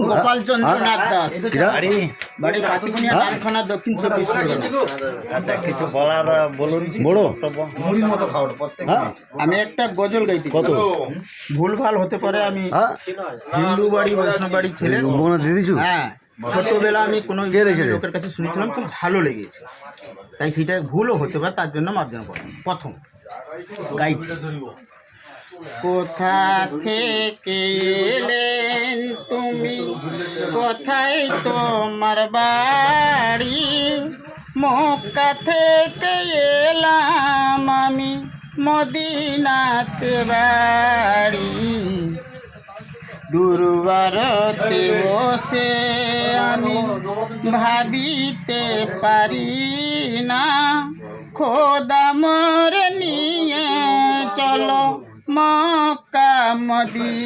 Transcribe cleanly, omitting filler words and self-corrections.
গোপাল চন্দ্রনাথ দাস, বাড়ি পাতিকুনিয়া, ডানখানা, দক্ষিণ 24 পরগনা। কিছু বলার বলুন। বড় মুড়ির মতো খাওয়ার আমি একটা গজল গাইতে। কত ভুলভাল হতে পারে, আমি হিন্দু বাড়ি বৈষ্ণব বাড়ি ছেলে। দিয়ে দিচ্ছ? হ্যাঁ, ছোটবেলা আমি কোনো লোকের কাছে শুনেছিলাম, খুব ভালো লেগেছে, তাই সেটা ভুলও হতে পারে, তার জন্য মার্জনা করলাম। প্রথম গাইছি। কোথা থেকে এলেন তুমি, কোথায় তোমার বাড়ি? মক্কা থেকে এলাম আমি, মদিনাতে বাড়ি। দুর্বারতে বসে আমি ভাবিতে পারি না, খোদা মোর নিয়ে চলো মক্কা মদিনা।